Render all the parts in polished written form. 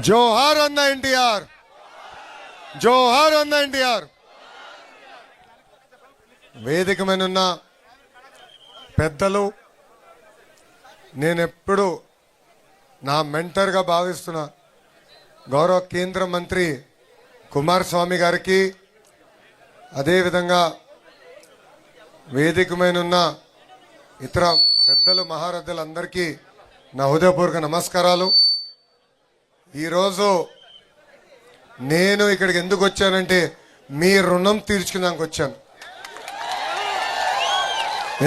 జోహార్ అన్న ఎన్టీఆర్, జోహార్ అన్న ఎన్టీఆర్. వేదిక మీద ఉన్న పెద్దలు, నేనెప్పుడు నా మెంటర్గా భావిస్తున్న గౌరవ కేంద్ర మంత్రి కుమారస్వామి గారికి, అదేవిధంగా వేదిక మీద ఉన్న ఇతర పెద్దలు మహారథులందరికీ నా హృదయపూర్వక నమస్కారాలు. ఈరోజు నేను ఇక్కడికి ఎందుకు వచ్చానంటే మీ రుణం తీర్చుకున్నానికి వచ్చాను.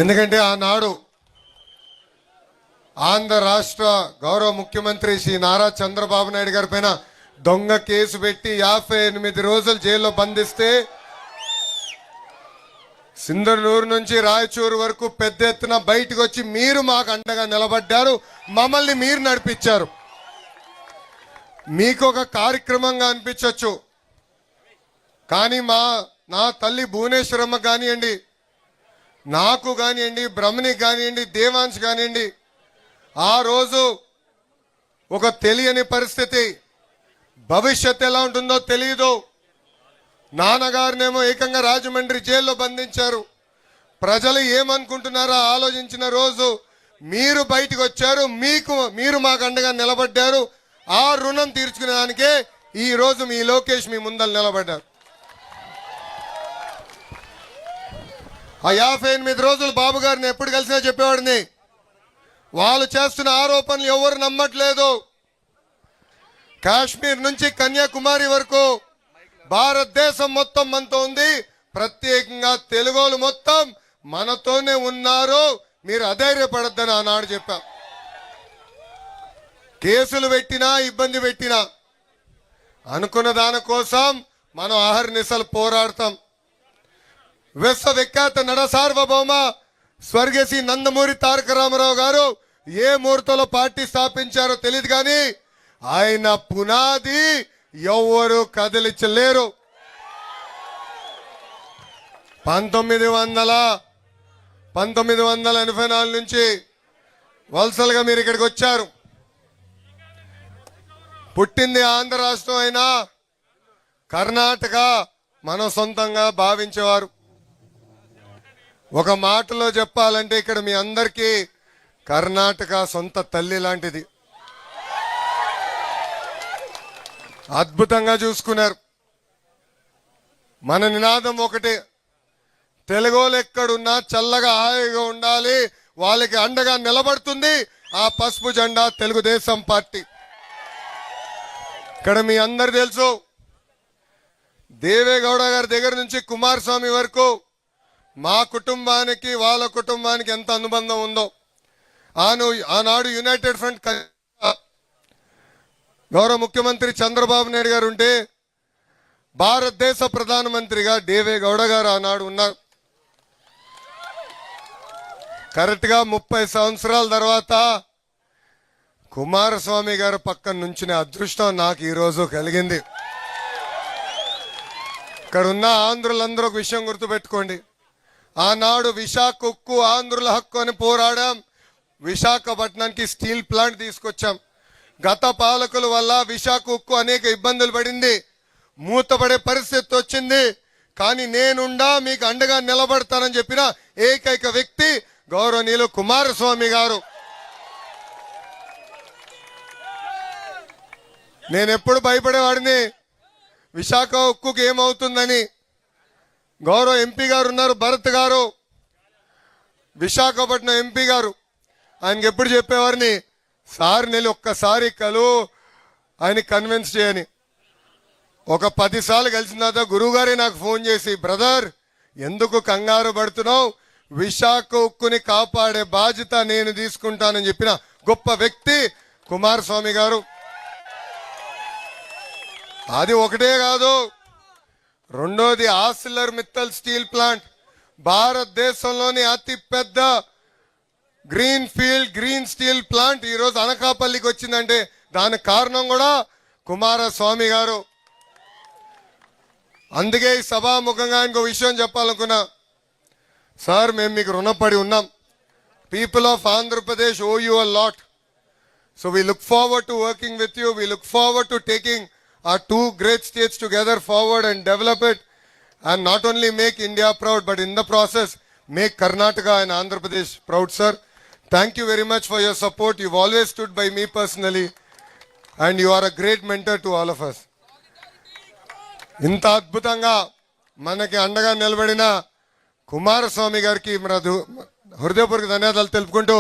ఎందుకంటే ఆనాడు ఆంధ్ర రాష్ట్ర గౌరవ ముఖ్యమంత్రి శ్రీ నారా చంద్రబాబు నాయుడు గారి పైన దొంగ కేసు పెట్టి 58 రోజులు జైల్లో బంధిస్తే సింధనూరు నుంచి రాయచూరు వరకు పెద్ద ఎత్తున బయటకు వచ్చి మీరు మాకు అండగా నిలబడ్డారు, మమ్మల్ని మీరు నడిపించారు. మీకు ఒక కార్యక్రమంగా అనిపించవచ్చు, కానీ నా తల్లి భువనేశ్వరమ్మ కానివ్వండి, నాకు కానివ్వండి, బ్రహ్మణికి కానివ్వండి, దేవాంశ్ కానివ్వండి, ఆ రోజు ఒక తెలియని పరిస్థితి, భవిష్యత్ ఎలా ఉంటుందో తెలియదు. నాన్నగారినేమో ఏకంగా రాజమండ్రి జైల్లో బంధించారు. ప్రజలు ఏమనుకుంటున్నారో ఆలోచించిన రోజు మీరు బయటకు వచ్చారు, మీరు మాకు అండగా నిలబడ్డారు. ఆ రుణం తీర్చుకునేదానికే ఈ రోజు మీ లోకేష్ మీ ముందర నిలబడ్డారు. ఆ 58 రోజులు బాబు గారిని ఎప్పుడు కలిసినా చెప్పేవాడిని, వాళ్ళు చేస్తున్న ఆరోపణలు ఎవరు నమ్మట్లేదు. కాశ్మీర్ నుంచి కన్యాకుమారి వరకు భారతదేశం మొత్తం మనతో ఉంది, ప్రత్యేకంగా తెలుగోలు మొత్తం మనతోనే ఉన్నారు, మీరు అధైర్యపడద్దని ఆనాడు చెప్పాం. కేసులు పెట్టినా ఇబ్బంది పెట్టినా అనుకున్న దానికోసం మనం అహర్నిశలు పోరాడతాం. విశ్వవిఖ్యాత నడ సార్వభౌమ స్వర్గీయ శ్రీ నందమూరి తారక రామారావు గారు ఏ ముహూర్తంలో పార్టీ స్థాపించారో తెలియదు, కానీ ఆయన పునాది ఎవరు కదిలించలేరు. 1984 నుంచి వలసలుగా మీరు ఇక్కడికి వచ్చారు. పుట్టింది ఆంధ్ర రాష్ట్రం అయినా కర్ణాటక మనం సొంతంగా భావించేవారు. ఒక మాటలో చెప్పాలంటే ఇక్కడ మీ అందరికీ కర్ణాటక సొంత తల్లి లాంటిది. అద్భుతంగా చూసుకున్నారు. మన నినాదం ఒకటే, తెలుగోలు ఎక్కడున్నా చల్లగా హాయిగా ఉండాలి, వాళ్ళకి అండగా నిలబడుతుంది ఆ పసుపు జెండా తెలుగుదేశం పార్టీ. ఇక్కడ మీ అందరు తెలుసు, దేవేగౌడ గారి దగ్గర నుంచి కుమారస్వామి వరకు మా కుటుంబానికి వాళ్ళ కుటుంబానికి ఎంత అనుబంధం ఉందో. ఆనాడు యునైటెడ్ ఫ్రంట్ గౌరవ ముఖ్యమంత్రి చంద్రబాబు నాయుడు గారు ఉంటే భారతదేశ ప్రధానమంత్రిగా దేవేగౌడ గారు ఆనాడు ఉన్నారు. కరెక్ట్ గా 30 సంవత్సరాల తర్వాత కుమారస్వామి గారు పక్కన నుంచిన అదృష్టం నాకు ఈరోజు కలిగింది. ఇక్కడ ఉన్న ఆంధ్రులందరూ ఒక విషయం గుర్తుపెట్టుకోండి, ఆనాడు విశాఖ ఉక్కు ఆంధ్రుల హక్కు అని పోరాడాం. విశాఖపట్నానికి స్టీల్ ప్లాంట్ తీసుకొచ్చాం. గత పాలకుల వల్ల విశాఖ ఉక్కు అనేక ఇబ్బందులు పడింది, మూతపడే పరిస్థితి వచ్చింది. కానీ నేనుండా మీకు అండగా నిలబడతానని చెప్పిన ఏకైక వ్యక్తి గౌరవనీయులు కుమారస్వామి గారు. నేనెప్పుడు భయపడేవాడిని విశాఖ ఉక్కుకి ఏమవుతుందని. గౌరవ ఎంపీ గారు ఉన్నారు, భరత్ గారు, విశాఖపట్నం ఎంపీ గారు. ఆయనకి ఎప్పుడు చెప్పేవారిని, సార్ నేను ఒక్కసారి ఆయన కన్విన్స్ చేయని. ఒక 10 సార్లు కలిసిన తర్వాత గురువుగారే నాకు ఫోన్ చేసి, బ్రదర్ ఎందుకు కంగారు పడుతున్నావు, విశాఖ ఉక్కుని కాపాడే బాధ్యత నేను తీసుకుంటానని చెప్పిన గొప్ప వ్యక్తి కుమారస్వామి గారు. అది ఒకటే కాదు, రెండోది ఆర్సిలర్ మిత్తల్ స్టీల్ ప్లాంట్, భారతదేశంలోని అతి పెద్ద గ్రీన్ స్టీల్ ప్లాంట్ ఈరోజు అనకాపల్లికి వచ్చిందంటే దానికి కారణం కూడా కుమారస్వామి గారు. అందుకే ఈ సభాముఖంగా ఇంకో విషయం చెప్పాలనుకున్నా, సార్ మేము మీకు రుణపడి ఉన్నాం. People of Andhra Pradesh owe you a lot. So we look forward to working with you. We look forward to taking our two great states together forward and develop it, and not only make India proud, but in the process make Karnataka and Andhra Pradesh proud, sir. Thank you very much for your support. You've always stood by me personally, and you are a great mentor to all of us. ఇంత అద్భుతంగా మనకి అండగా నిలబడిన కుమారస్వామి గారికి హృదయపూర్వక ధన్యవాదాలు తెలుపుకుంటూ,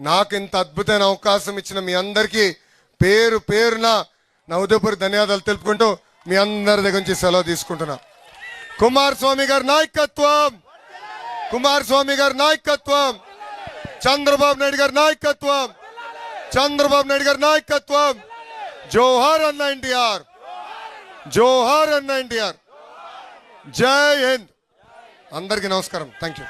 నాకు ఇంత అద్భుతమైన అవకాశం ఇచ్చిన మీ అందరికీ పేరు పేరున నా హృదయపూర్వక ధన్యవాదాలు తెలుపుకుంటూ మీ అందరి దగ్గర నుంచి సెలవు తీసుకుంటున్నా. కుమారస్వామి గారి నాయకత్వం, కుమారస్వామి గారి నాయకత్వం, చంద్రబాబు నాయుడు గారి నాయకత్వం, చంద్రబాబు నాయుడు గారి నాయకత్వం. జోహార్ అన్న ఎన్టీఆర్, జోహార్ అన్న ఎన్టీఆర్. జై హింద్. అందరికీ నమస్కారం. Thank you.